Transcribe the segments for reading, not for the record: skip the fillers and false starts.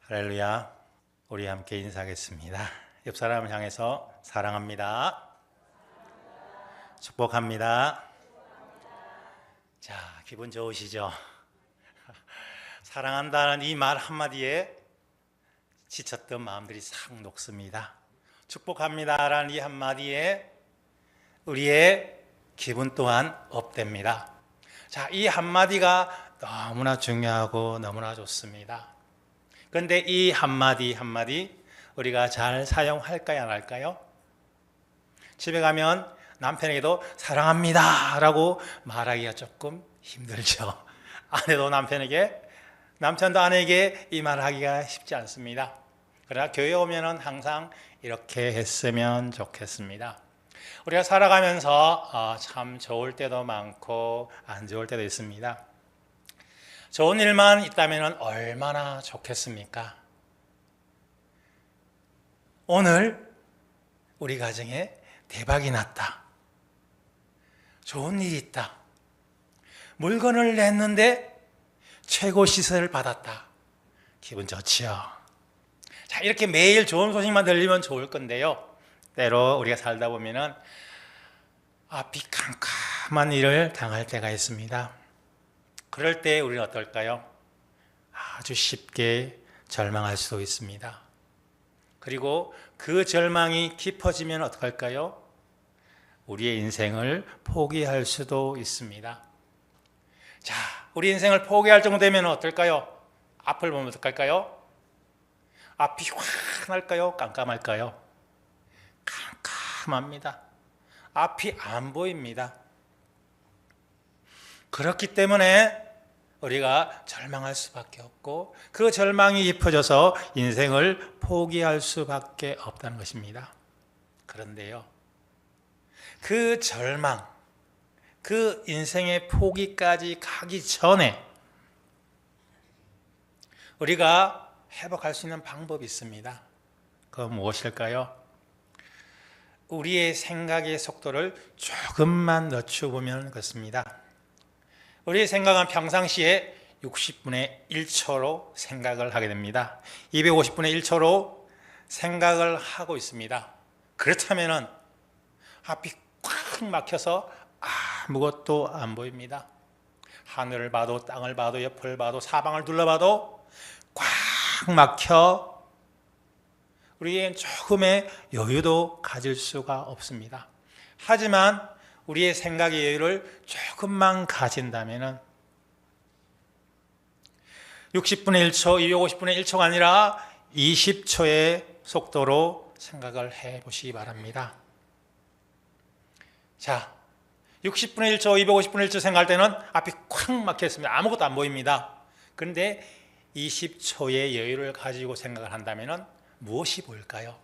할렐루야. 우리 함께 인사하겠습니다. 옆 사람을 향해서 사랑합니다. 축복합니다. 자, 기분 좋으시죠? 사랑한다는 이 말 한마디에 지쳤던 마음들이 싹 녹습니다. 축복합니다라는 이 한마디에 우리의 기분 또한 업됩니다. 자, 이 한마디가 너무나 중요하고 너무나 좋습니다. 그런데 이 한마디 우리가 잘 사용할까요, 안 할까요? 집에 가면 남편에게도 사랑합니다 라고 말하기가 조금 힘들죠. 아내도 남편에게, 남편도 아내에게 이 말을 하기가 쉽지 않습니다. 그러나 교회 오면은 항상 이렇게 했으면 좋겠습니다. 우리가 살아가면서 참 좋을 때도 많고 안 좋을 때도 있습니다. 좋은 일만 있다면 얼마나 좋겠습니까? 오늘 우리 가정에 대박이 났다. 좋은 일이 있다. 물건을 냈는데 최고 시세를 받았다. 기분 좋지요. 자, 이렇게 매일 좋은 소식만 들리면 좋을 건데요. 때로 우리가 살다 보면은 앞이 캄캄한 일을 당할 때가 있습니다. 그럴 때 우리는 어떨까요? 아주 쉽게 절망할 수도 있습니다. 그리고 그 절망이 깊어지면 어떡할까요? 우리의 인생을 포기할 수도 있습니다. 자, 우리 인생을 포기할 정도 되면 어떨까요? 앞을 보면 어떡할까요? 앞이 확 날까요? 깜깜할까요? 깜깜합니다. 앞이 안 보입니다. 그렇기 때문에 우리가 절망할 수밖에 없고 그 절망이 깊어져서 인생을 포기할 수밖에 없다는 것입니다. 그런데요, 그 절망, 그 인생의 포기까지 가기 전에 우리가 회복할 수 있는 방법이 있습니다. 그건 무엇일까요? 우리의 생각의 속도를 조금만 늦춰보면 그렇습니다. 우리의 생각은 평상시에 60분의 1초로 생각을 하게 됩니다. 250분의 1초로 생각을 하고 있습니다. 그렇다면 앞이 꽉 막혀서 아무것도 안 보입니다. 하늘을 봐도 땅을 봐도 옆을 봐도 사방을 둘러봐도 꽉 막혀 우리의 조금의 여유도 가질 수가 없습니다. 하지만 우리의 생각의 여유를 조금만 가진다면 60분의 1초, 250분의 1초가 아니라 20초의 속도로 생각을 해보시기 바랍니다. 자, 60분의 1초, 250분의 1초 생각할 때는 앞이 콱 막혀 있습니다. 아무것도 안 보입니다. 그런데 20초의 여유를 가지고 생각을 한다면 무엇이 보일까요?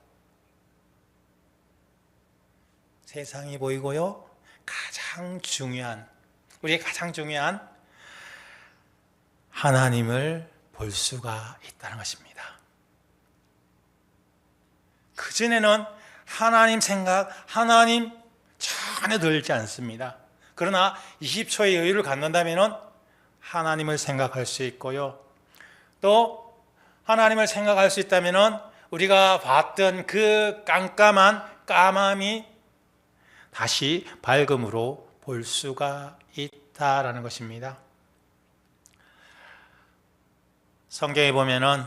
세상이 보이고요. 우리의 가장 중요한 하나님을 볼 수가 있다는 것입니다. 그전에는 하나님 생각, 하나님 전혀 들지 않습니다. 그러나 20초의 여유를 갖는다면 하나님을 생각할 수 있고요. 또 하나님을 생각할 수 있다면 우리가 봤던 그 깜깜한 까맘이 다시 밝음으로 볼 수가 있다라는 것입니다. 성경에 보면은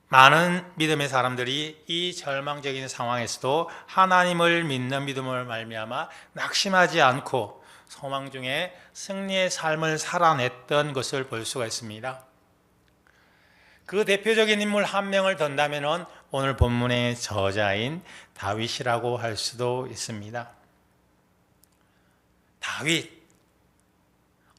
많은 믿음의 사람들이 이 절망적인 상황에서도 하나님을 믿는 믿음을 말미암아 낙심하지 않고 소망 중에 승리의 삶을 살아냈던 것을 볼 수가 있습니다. 그 대표적인 인물 한 명을 든다면 오늘 본문의 저자인 다윗이라고 할 수도 있습니다. 다윗,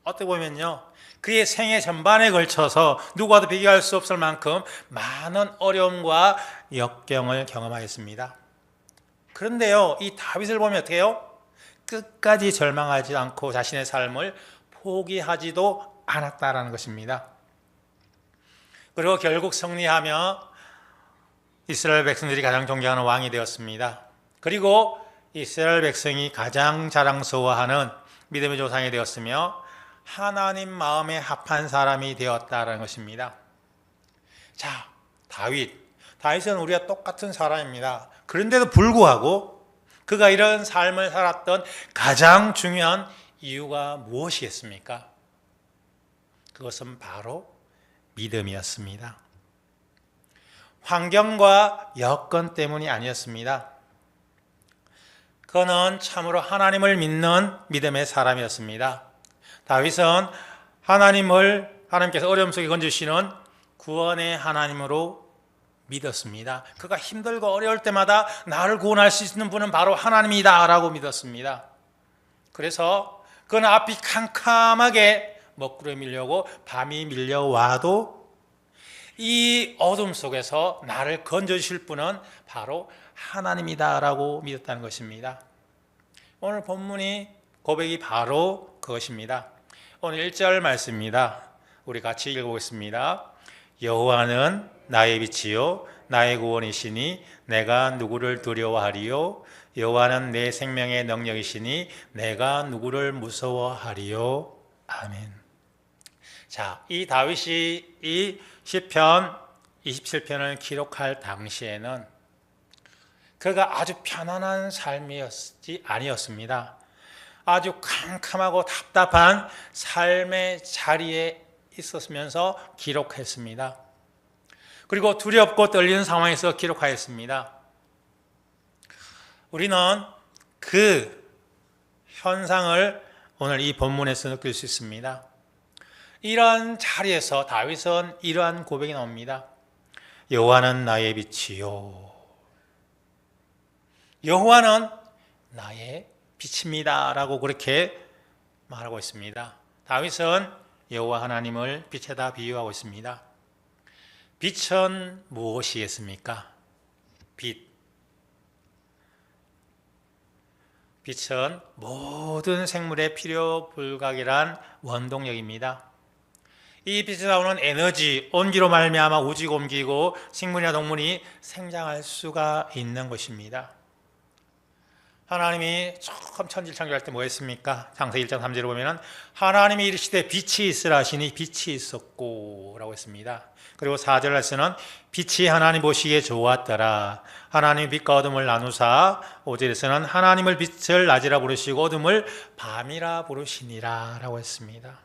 어떻게 보면요, 그의 생애 전반에 걸쳐서 누구와도 비교할 수 없을 만큼 많은 어려움과 역경을 경험하였습니다. 그런데요, 이 다윗을 보면 어떻게 해요? 끝까지 절망하지 않고 자신의 삶을 포기하지도 않았다라는 것입니다. 그리고 결국 승리하며 이스라엘 백성들이 가장 존경하는 왕이 되었습니다. 그리고 이스라엘 백성이 가장 자랑스러워하는 믿음의 조상이 되었으며 하나님 마음에 합한 사람이 되었다는 것입니다. 자, 다윗은 우리가 똑같은 사람입니다. 그런데도 불구하고 그가 이런 삶을 살았던 가장 중요한 이유가 무엇이겠습니까? 그것은 바로 믿음이었습니다. 환경과 여건 때문이 아니었습니다. 그는 참으로 하나님을 믿는 믿음의 사람이었습니다. 다윗은 하나님께서 어려움 속에 건져주시는 구원의 하나님으로 믿었습니다. 그가 힘들고 어려울 때마다 나를 구원할 수 있는 분은 바로 하나님이다 라고 믿었습니다. 그래서 그는 앞이 캄캄하게 먹구름이 밀려오고 밤이 밀려와도 이 어둠 속에서 나를 건져주실 분은 바로 하나님이다 라고 믿었다는 것입니다. 오늘 본문이 고백이 바로 그것입니다. 오늘 1절 말씀입니다. 우리 같이 읽어보겠습니다. 여호와는 나의 빛이요 나의 구원이시니 내가 누구를 두려워하리요. 여호와는 내 생명의 능력이시니 내가 누구를 무서워하리요. 아멘. 자, 이 다윗이 이 시편 27편을 기록할 당시에는 그가 아주 편안한 삶이었지 아니었습니다. 아주 캄캄하고 답답한 삶의 자리에 있었으면서 기록했습니다. 그리고 두렵고 떨리는 상황에서 기록하였습니다. 우리는 그 현상을 오늘 이 본문에서 느낄 수 있습니다. 이러한 자리에서 다윗은 이러한 고백이 나옵니다. 여호와는 나의 빛이요 여호와는 나의 빛입니다 라고 그렇게 말하고 있습니다. 다윗은 여호와 하나님을 빛에다 비유하고 있습니다. 빛은 무엇이겠습니까? 빛은 모든 생물의 필요 불가결한 원동력입니다. 이 빛에 나오는 에너지, 온기로 말미암아 우주가 옮기고 식물이나 동물이 생장할 수가 있는 것입니다. 하나님이 처음 천지를 창조할 때 뭐 했습니까? 창세기 1장 3절에 보면 하나님이 이르시되 빛이 있으라 하시니 빛이 있었고 라고 했습니다. 그리고 4절에서는 빛이 하나님 보시기에 좋았더라. 하나님이 빛과 어둠을 나누사 5절에서는 하나님을 빛을 낮이라 부르시고 어둠을 밤이라 부르시니라 라고 했습니다.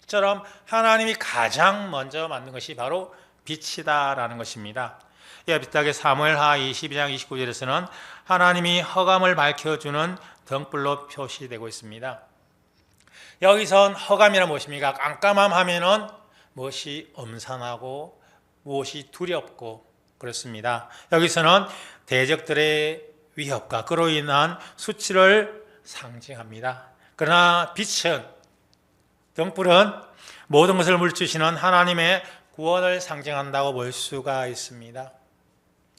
처럼 하나님이 가장 먼저 만든 것이 바로 빛이다 라는 것입니다. 이와 비슷하게 사무엘하 22장 29절에서는 하나님이 허감을 밝혀주는 등불로 표시되고 있습니다. 여기선 허감이란 무엇입니까? 깜깜함 하면은 무엇이 엄선하고 무엇이 두렵고 그렇습니다. 여기서는 대적들의 위협과 그로 인한 수치를 상징합니다. 그러나 빛은, 등불은 모든 것을 물주시는 하나님의 구원을 상징한다고 볼 수가 있습니다.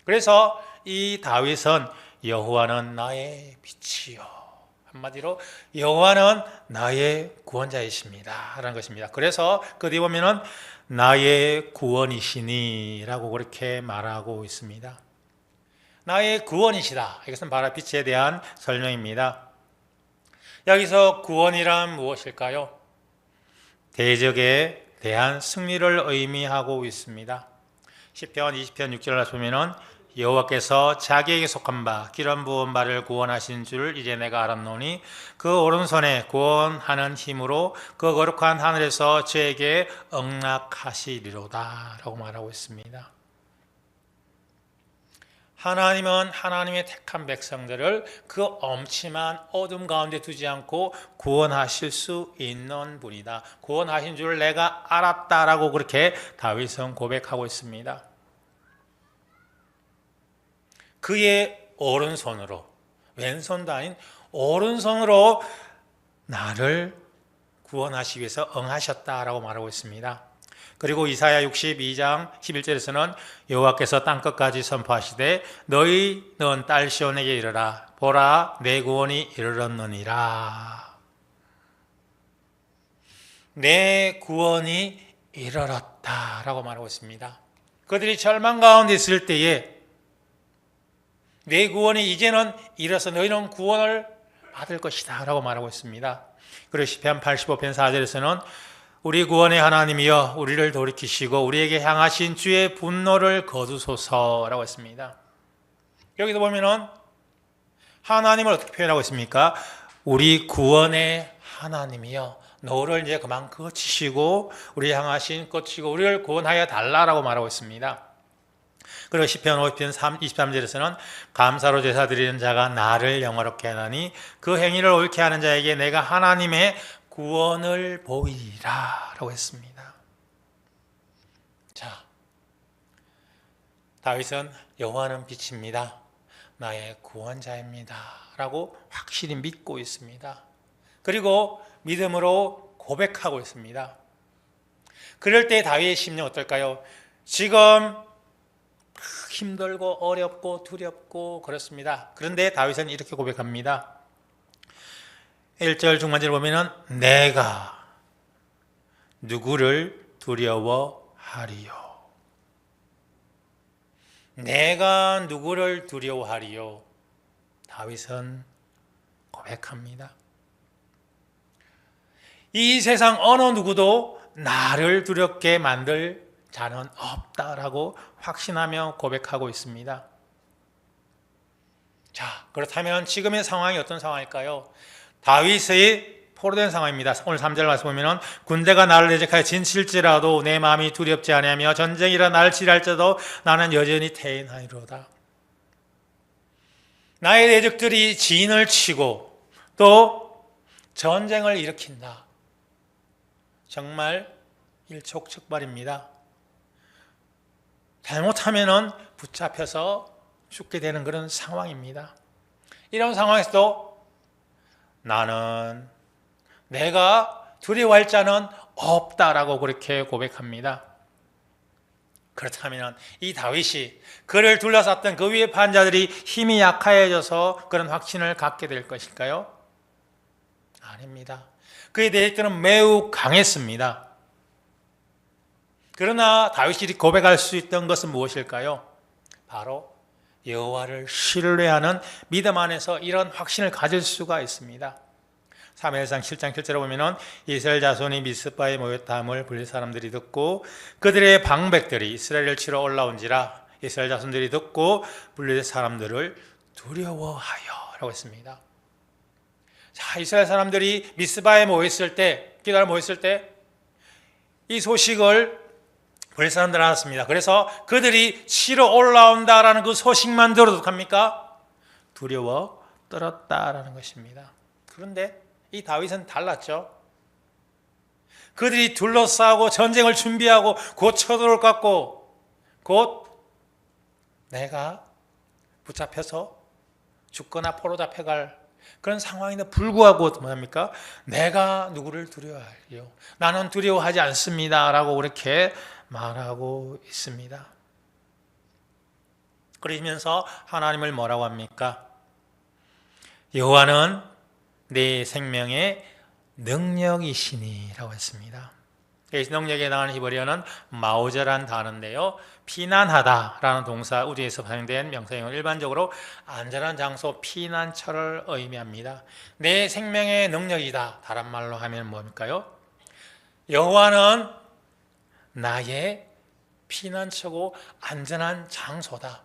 그래서 이 다윗은 여호와는 나의 빛이요, 한마디로 여호와는 나의 구원자이십니다 라는 것입니다. 그래서 그 뒤에 보면은 나의 구원이시니 라고 그렇게 말하고 있습니다. 나의 구원이시다, 이것은 바로 빛에 대한 설명입니다. 여기서 구원이란 무엇일까요? 대적에 대한 승리를 의미하고 있습니다. 시편 20편 6절을 보면은 여호와께서 자기에게 속한 바 기름 부은 바를 구원하신 줄 이제 내가 알았노니 그 오른손에 구원하는 힘으로 그 거룩한 하늘에서 저에게 응낙하시리로다 라고 말하고 있습니다. 하나님은 하나님의 택한 백성들을 그 엄침한 어둠 가운데 두지 않고 구원하실 수 있는 분이다. 구원하신 줄 내가 알았다라고 그렇게 다윗은 고백하고 있습니다. 그의 오른손으로, 왼손도 아닌 오른손으로 나를 구원하시기 위해서 응하셨다라고 말하고 있습니다. 그리고 이사야 62장 11절에서는 여호와께서 땅끝까지 선포하시되 너희는 딸 시온에게 이르라 보라 내 구원이 이르렀느니라. 내 구원이 이르렀다라고 말하고 있습니다. 그들이 절망 가운데 있을 때에 내 구원이 이제는 이르러서 너희는 구원을 받을 것이다 라고 말하고 있습니다. 그리고 시편 85편 4절에서는 우리 구원의 하나님이여 우리를 돌이키시고 우리에게 향하신 주의 분노를 거두소서라고 했습니다. 여기도 보면은 하나님을 어떻게 표현하고 있습니까? 우리 구원의 하나님이여 너를 이제 그만 거치시고 우리 향하신 거치고 우리를 구원하여 달라라고 말하고 있습니다. 그리고 시편 50편 23절에서는 감사로 제사 드리는 자가 나를 영화롭게 하나니 그 행위를 옳게 하는 자에게 내가 하나님의 구원을 보이리라 라고 했습니다. 자, 다윗은 여호와는 빛입니다. 나의 구원자입니다. 라고 확실히 믿고 있습니다. 그리고 믿음으로 고백하고 있습니다. 그럴 때 다윗의 심령 어떨까요? 지금 힘들고 어렵고 두렵고 그렇습니다. 그런데 다윗은 이렇게 고백합니다. 1절 중반절을 보면은 내가 누구를 두려워하리요. 내가 누구를 두려워하리요. 다윗은 고백합니다. 이 세상 어느 누구도 나를 두렵게 만들 자는 없다라고 확신하며 고백하고 있습니다. 자, 그렇다면 지금의 상황이 어떤 상황일까요? 다윗의 포로된 상황입니다. 오늘 3절 말씀 보면 군대가 나를 대적하여 진칠지라도 내 마음이 두렵지 아니하며 전쟁이라 나를 치할지라도 나는 여전히 태인하리로다. 나의 대적들이 진을 치고 또 전쟁을 일으킨다. 정말 일촉즉발입니다. 잘못하면은 붙잡혀서 죽게 되는 그런 상황입니다. 이런 상황에서도 나는 내가 두려워할 자는 없다라고 그렇게 고백합니다. 그렇다면 이 다윗이 그를 둘러쌌던 그 위에 판자들이 힘이 약해져서 그런 확신을 갖게 될 것일까요? 아닙니다. 그의 대적들은 매우 강했습니다. 그러나 다윗이 고백할 수 있던 것은 무엇일까요? 바로 여호와를 신뢰하는 믿음 안에서 이런 확신을 가질 수가 있습니다. 사무엘상 7장 7절에 보면 이스라엘 자손이 미스바에 모였다함을 블레 사람들이 듣고 그들의 방백들이 이스라엘을 치러 올라온지라 이스라엘 자손들이 듣고 블레 사람들을 두려워하여 라고 했습니다. 자, 이스라엘 사람들이 미스바에 모였을 때, 기도하러 모였을 때 이 소식을 블레 사람들 알았습니다. 그래서 그들이 치러 올라온다라는 그 소식만 들어도 어떡합니까? 두려워 떨었다라는 것입니다. 그런데 이 다윗은 달랐죠. 그들이 둘러싸고 전쟁을 준비하고 곧 쳐들어올 것 같고 곧 내가 붙잡혀서 죽거나 포로 잡혀갈 그런 상황인데 불구하고 뭐합니까? 내가 누구를 두려워하리요? 나는 두려워하지 않습니다. 라고 그렇게 말하고 있습니다. 그러면서 하나님을 뭐라고 합니까? 여호와는 내 생명의 능력이시니라고 했습니다. 이 능력에 나오는 히브리어는 마오제라는 단어인데요. 피난하다라는 동사 우리에서 사용된 명사형은 일반적으로 안전한 장소 피난처를 의미합니다. 내 생명의 능력이다. 다른 말로 하면 뭡니까요? 여호와는 나의 피난처고 안전한 장소다.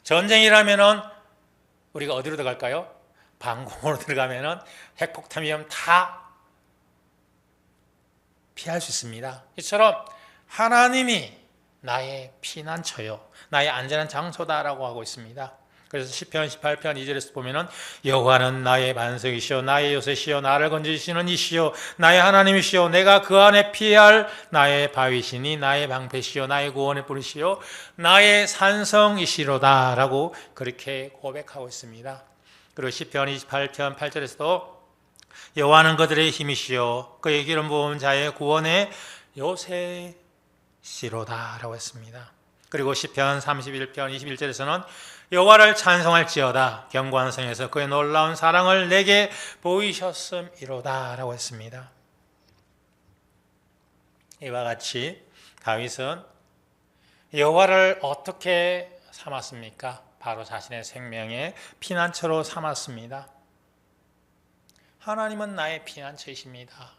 전쟁이라면은 우리가 어디로 들어갈까요? 방공으로 들어가면은 핵폭탄 위험 다 피할 수 있습니다. 이처럼 하나님이 나의 피난처요, 나의 안전한 장소다라고 하고 있습니다. 그래서 시편 18편 2절에서 보면은 여호와는 나의 반석이시오 나의 요새시오 나를 건지시는 이시오 나의 하나님이시오 내가 그 안에 피할 나의 바위시니 나의 방패시오 나의 구원의 뿌리시오 나의 산성이시로다 라고 그렇게 고백하고 있습니다. 그리고 시편 28편 8절에서도 여호와는 그들의 힘이시오 그의 기름 부은 자의 구원의 요새시로다 라고 했습니다. 그리고 시편 31편 21절에서는 여호와를 찬송할지어다 견고한 성에서 그의 놀라운 사랑을 내게 보이셨음이로다 라고 했습니다. 이와 같이 다윗은 여호와를 어떻게 삼았습니까? 바로 자신의 생명의 피난처로 삼았습니다. 하나님은 나의 피난처이십니다.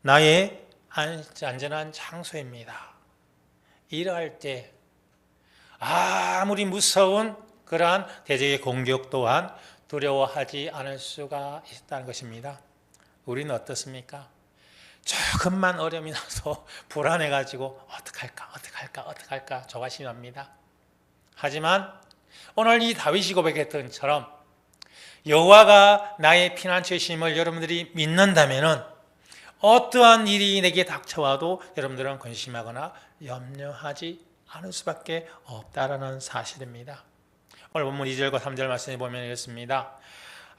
나의 안전한 장소입니다. 일할 때 아무리 무서운 그러한 대적의 공격 또한 두려워하지 않을 수가 있다는 것입니다. 우리는 어떻습니까? 조금만 어려움이 나서 불안해가지고 어떡할까 조바심합니다. 하지만 오늘 이 다윗이 고백했던 것처럼 여호와가 나의 피난처이심을 여러분들이 믿는다면 어떠한 일이 내게 닥쳐와도 여러분들은 근심하거나 염려하지 않을 수밖에 없다라는 사실입니다. 오늘 본문 2절과 3절 말씀에 보면 이렇습니다.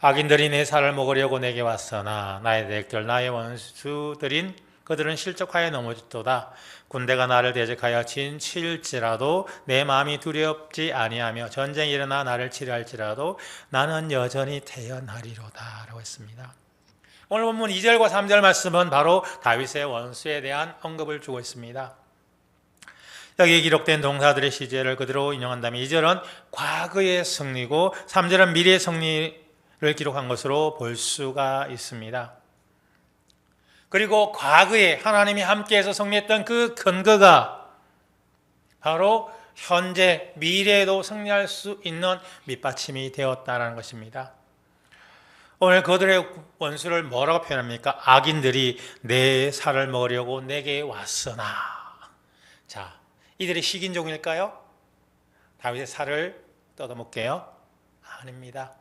악인들이 내 살을 먹으려고 내게 왔으나 나의 대적들 나의 원수들인 그들은 실족하여 넘어졌도다. 군대가 나를 대적하여 진칠지라도 내 마음이 두렵지 아니하며 전쟁이 일어나 나를 치료할지라도 나는 여전히 태어나리로다 라고 했습니다. 오늘 본문 2절과 3절 말씀은 바로 다윗의 원수에 대한 언급을 주고 있습니다. 여기에 기록된 동사들의 시제를 그대로 인용한다면 2절은 과거의 승리고 3절은 미래의 승리를 기록한 것으로 볼 수가 있습니다. 그리고 과거에 하나님이 함께해서 승리했던 그 근거가 바로 현재 미래에도 승리할 수 있는 밑받침이 되었다는 것입니다. 오늘 그들의 원수를 뭐라고 표현합니까? 악인들이 내 살을 먹으려고 내게 왔으나. 자, 이들이 식인종일까요? 다윗의 살을 뜯어먹게요? 아닙니다.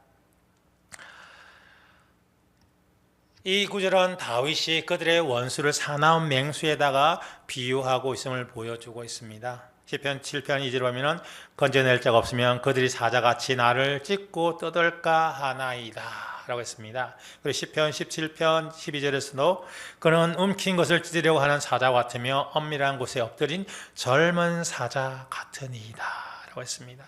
이 구절은 다윗이 그들의 원수를 사나운 맹수에다가 비유하고 있음을 보여주고 있습니다. 시편 7편 2절 보면은 건져낼 자가 없으면 그들이 사자같이 나를 찢고 뜯을까 하나이다 라고 했습니다. 그리고 시편 17편 12절에서도 그는 움킨 것을 찢으려고 하는 사자 같으며 엄밀한 곳에 엎드린 젊은 사자 같으니이다 라고 했습니다.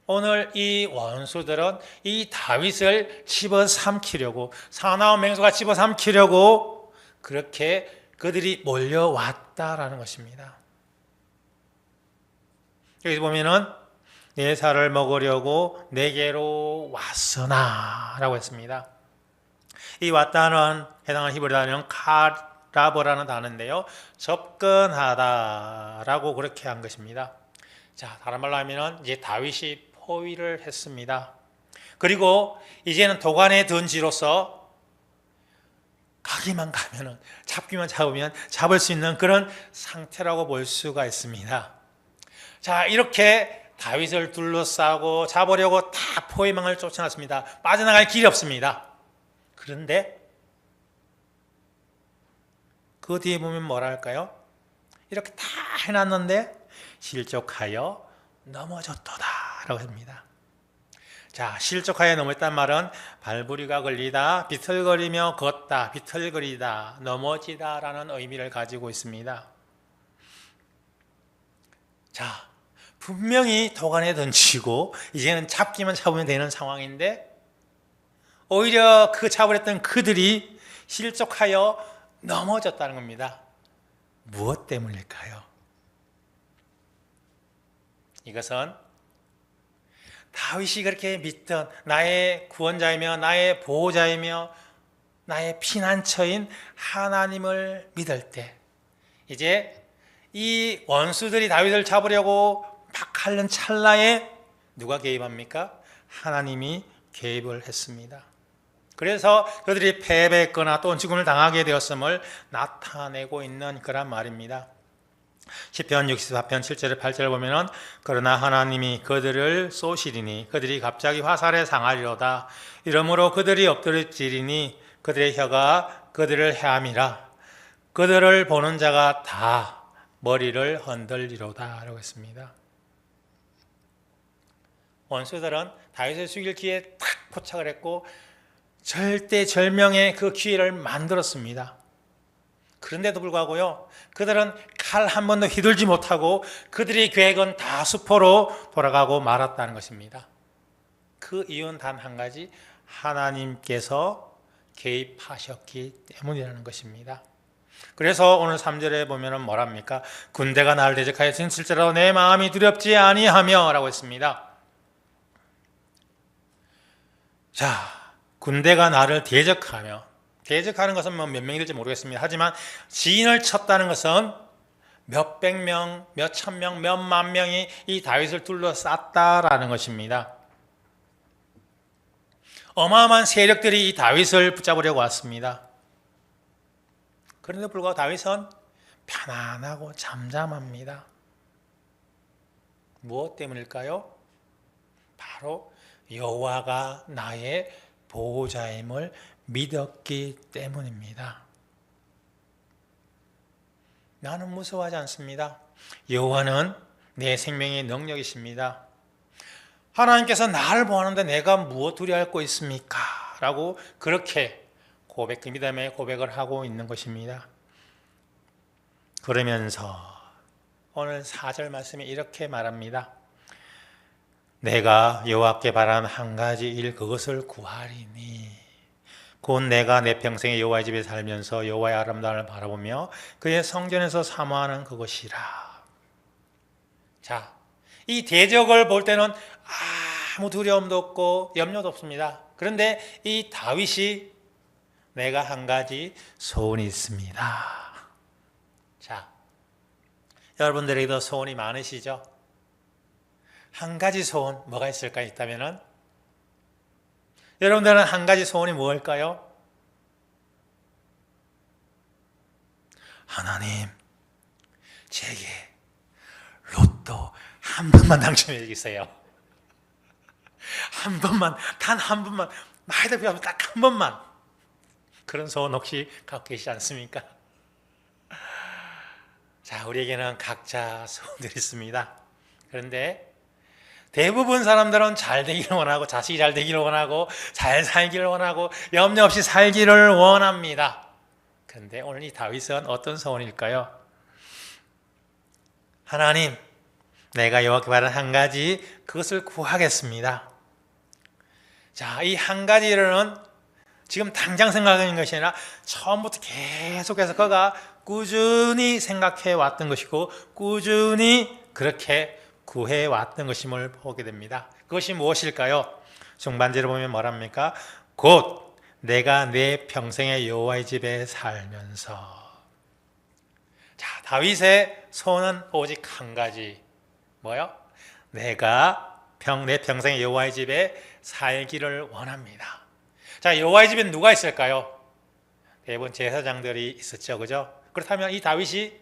오늘 이 원수들은 이 다윗을 집어삼키려고, 사나운 맹수가 집어삼키려고 그렇게 그들이 몰려왔다라는 것입니다. 여기 보면은 내 살을 먹으려고 내게로 왔으나 라고 했습니다. 이 왔다는 해당하는 히브리 단어는 카라버라는 단어인데요, 접근하다라고 그렇게 한 것입니다. 자, 다른 말로 하면은 이제 다윗이 포위를 했습니다. 그리고 이제는 도관에 든 지로서 가기만 가면은, 잡기만 잡으면 잡을 수 있는 그런 상태라고 볼 수가 있습니다. 자, 이렇게 다윗을 둘러싸고 잡으려고 다 포위망을 쫓아놨습니다. 빠져나갈 길이 없습니다. 그런데 그 뒤에 보면 뭐라 할까요? 이렇게 다 해놨는데 실족하여 넘어졌도다 라고 합니다. 자, 실족하여 넘어졌단 말은 발부리가 걸리다, 비틀거리며 걷다, 비틀거리다, 넘어지다 라는 의미를 가지고 있습니다. 자, 분명히 도관에 던지고 이제는 잡기만 잡으면 되는 상황인데 오히려 그 잡으랬던 그들이 실족하여 넘어졌다는 겁니다. 무엇 때문일까요? 이것은 다윗이 그렇게 믿던 나의 구원자이며 나의 보호자이며 나의 피난처인 하나님을 믿을 때, 이제 이 원수들이 다윗을 잡으려고 막 하는 찰나에 누가 개입합니까? 하나님이 개입을 했습니다. 그래서 그들이 패배했거나 또 죽음을 당하게 되었음을 나타내고 있는 그런 말입니다. 시편 64편 7절 8절을 보면은 그러나 하나님이 그들을 쏘시리니 그들이 갑자기 화살에 상하리로다. 이러므로 그들이 엎드려지리니 그들의 혀가 그들을 해함이라. 그들을 보는 자가 다 머리를 흔들리로다 라고 했습니다. 원수들은 다윗을 죽일 기회에 탁 포착을 했고 절대절명의 그 기회를 만들었습니다. 그런데도 불구하고요, 그들은 칼 한 번도 휘둘지 못하고 그들의 계획은 다 수포로 돌아가고 말았다는 것입니다. 그 이유는 단 한 가지, 하나님께서 개입하셨기 때문이라는 것입니다. 그래서 오늘 3절에 보면 뭐랍니까? 군대가 나를 대적하여 진실대로 내 마음이 두렵지 아니하며 라고 했습니다. 자, 군대가 나를 대적하며, 대적하는 것은 뭐 몇 명이 될지 모르겠습니다. 하지만 진을 쳤다는 것은 몇백 명, 몇천 명, 몇만 명이 이 다윗을 둘러쌌다라는 것입니다. 어마어마한 세력들이 이 다윗을 붙잡으려고 왔습니다. 그런데 불구하고 다윗은 편안하고 잠잠합니다. 무엇 때문일까요? 바로 여호와가 나의 보호자임을 믿었기 때문입니다. 나는 무서워하지 않습니다. 여호와는 내 생명의 능력이십니다. 하나님께서 나를 보았는데 내가 무엇 두려워할 거 있습니까? 라고 그렇게 그 믿음의 고백을 하고 있는 것입니다. 그러면서 오늘 4절 말씀에 이렇게 말합니다. 내가 여호와께 바라는 한 가지 일, 그것을 구하리니 곧 내가 내 평생에 여호와의 집에 살면서 여호와의 아름다움을 바라보며 그의 성전에서 사모하는 그것이라. 자, 이 대적을 볼 때는 아무 두려움도 없고 염려도 없습니다. 그런데 이 다윗이 내가 한 가지 소원이 있습니다. 자, 여러분들에게도 소원이 많으시죠? 한 가지 소원 뭐가 있을까 있다면은 여러분들은 한 가지 소원이 무엇일까요? 하나님, 제게 로또 한 번만 당첨해 주세요. 한 번만, 단 한 번만, 나이도 비하면 딱 한 번만. 그런 소원 혹시 갖고 계시지 않습니까? 자, 우리에게는 각자 소원들이 있습니다. 그런데 대부분 사람들은 잘 되기를 원하고, 자식이 잘 되기를 원하고, 잘 살기를 원하고, 염려 없이 살기를 원합니다. 그런데 오늘 이 다윗은 어떤 소원일까요? 하나님, 내가 여호와께 바라는 한 가지, 그것을 구하겠습니다. 자, 이 한 가지는 지금 당장 생각하는 것이 아니라 처음부터 계속해서 그가 꾸준히 생각해 왔던 것이고 꾸준히 그렇게 구해 왔던 것임을 보게 됩니다. 그것이 무엇일까요? 중반절을 보면 뭐랍니까? 곧 내가 내 평생에 여호와의 집에 살면서. 자, 다윗의 소원은 오직 한 가지. 뭐요? 내가 내 평생에 여호와의 집에 살기를 원합니다. 자, 여호와의 집에 누가 있을까요? 대부분 제사장들이 있었죠, 그죠? 그렇다면 이 다윗이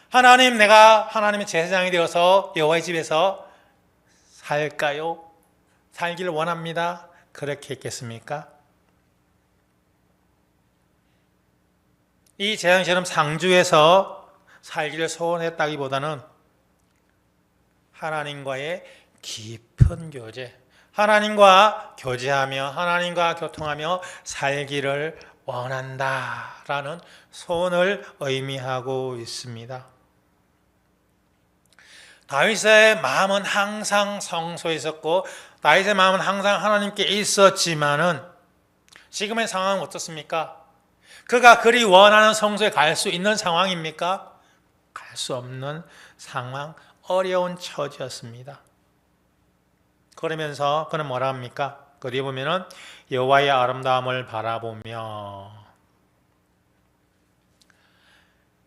하나님, 내가 하나님의 제사장이 되어서 여호와의 집에서 살까요? 살기를 원합니다. 그렇게 했겠습니까? 이 제사장처럼 상주에서 살기를 소원했다기보다는 하나님과의 깊은 교제, 하나님과 교제하며 하나님과 교통하며 살기를 원한다라는 소원을 의미하고 있습니다. 다윗의 마음은 항상 성소에 있었고 다윗의 마음은 항상 하나님께 있었지만은 지금의 상황은 어떻습니까? 그가 그리 원하는 성소에 갈 수 있는 상황입니까? 갈 수 없는 상황, 어려운 처지였습니다. 그러면서 그는 뭐라 합니까? 그 뒤에 보면은 여호와의 아름다움을 바라보며,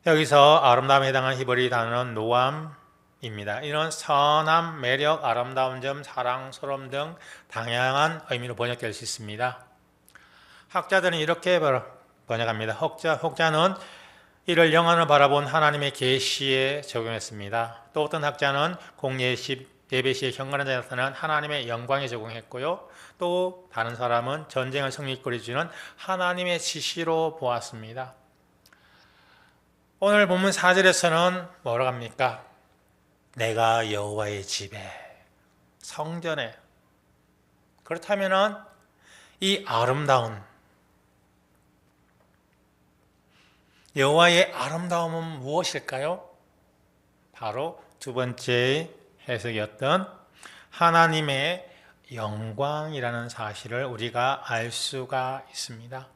여기서 아름다움에 해당하는 히브리 단어는 노암입니다. 이런 선함, 매력, 아름다운 점, 사랑스러움 등 다양한 의미로 번역될 수 있습니다. 학자들은 이렇게 번역합니다. 혹자는 이를 영안을 바라본 하나님의 계시에 적용했습니다. 또 어떤 학자는 예배 시에 경건한 자에 나타난 하나님의 영광에 적용했고요. 또 다른 사람은 전쟁을 승리거리주는 하나님의 지시로 보았습니다. 오늘 본문 4절에서는 뭐라고 합니까? 내가 여호와의 집에, 성전에. 그렇다면은 이 아름다운, 여호와의 아름다움은 무엇일까요? 바로 두 번째 해석이었던 하나님의 영광이라는 사실을 우리가 알 수가 있습니다.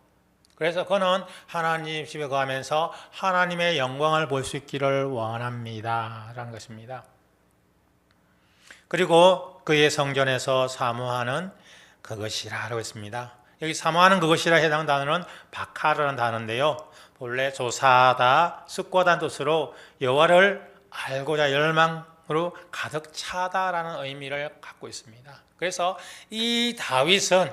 그래서 그는 하나님 집에 거하면서 하나님의 영광을 볼 수 있기를 원합니다 라는 것입니다. 그리고 그의 성전에서 사모하는 그것이라고 했습니다. 여기 사모하는 그것이라 해당 단어는 바카라는 단어인데요. 본래 조사하다, 숙고하다는 뜻으로 여호와를 알고자 열망으로 가득 차다라는 의미를 갖고 있습니다. 그래서 이 다윗은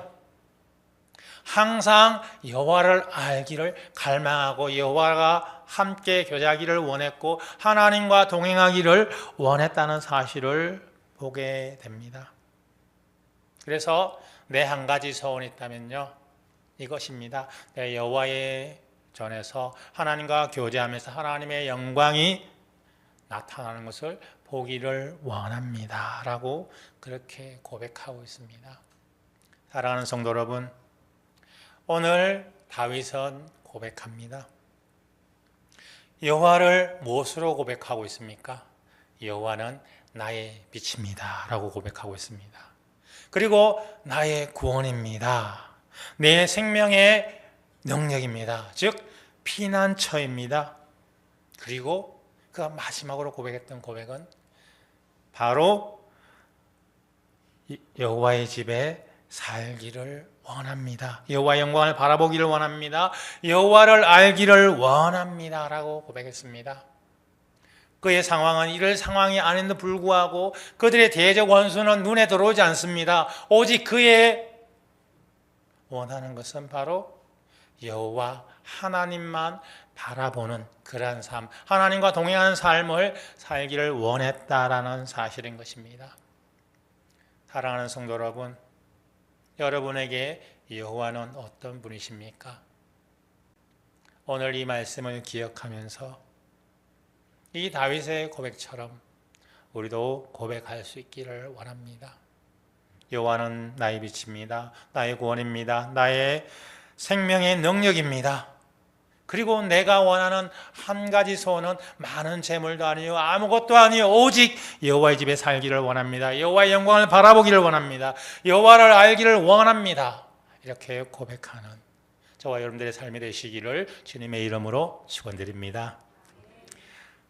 항상 여호와를 알기를 갈망하고 여호와가 함께 교제하기를 원했고 하나님과 동행하기를 원했다는 사실을 보게 됩니다. 그래서 내 한 가지 소원이 있다면요, 이것입니다. 내 여호와의 전에서 하나님과 교제하면서 하나님의 영광이 나타나는 것을 보기를 원합니다 라고 그렇게 고백하고 있습니다. 사랑하는 성도 여러분, 오늘 다윗은 고백합니다. 여호와를 무엇으로 고백하고 있습니까? 여호와는 나의 빛입니다 라고 고백하고 있습니다. 그리고 나의 구원입니다. 내 생명의 능력입니다. 즉 피난처입니다. 그리고 그가 마지막으로 고백했던 고백은 바로 여호와의 집에 살기를 원합니다. 여호와의 영광을 바라보기를 원합니다. 여호와를 알기를 원합니다 라고 고백했습니다. 그의 상황은 이럴 상황이 아닌데도 불구하고 그들의 대적 원수는 눈에 들어오지 않습니다. 오직 그의 원하는 것은 바로 여호와 하나님만 바라보는 그러한 삶, 하나님과 동행하는 삶을 살기를 원했다라는 사실인 것입니다. 사랑하는 성도 여러분, 여러분에게 여호와는 어떤 분이십니까? 오늘 이 말씀을 기억하면서 이 다윗의 고백처럼 우리도 고백할 수 있기를 원합니다. 여호와는 나의 빛입니다. 나의 구원입니다. 나의 생명의 능력입니다. 그리고 내가 원하는 한 가지 소원은 많은 재물도 아니요 아무것도 아니요 오직 여호와의 집에 살기를 원합니다. 여호와의 영광을 바라보기를 원합니다. 여호와를 알기를 원합니다. 이렇게 고백하는 저와 여러분들의 삶이 되시기를 주님의 이름으로 축원드립니다.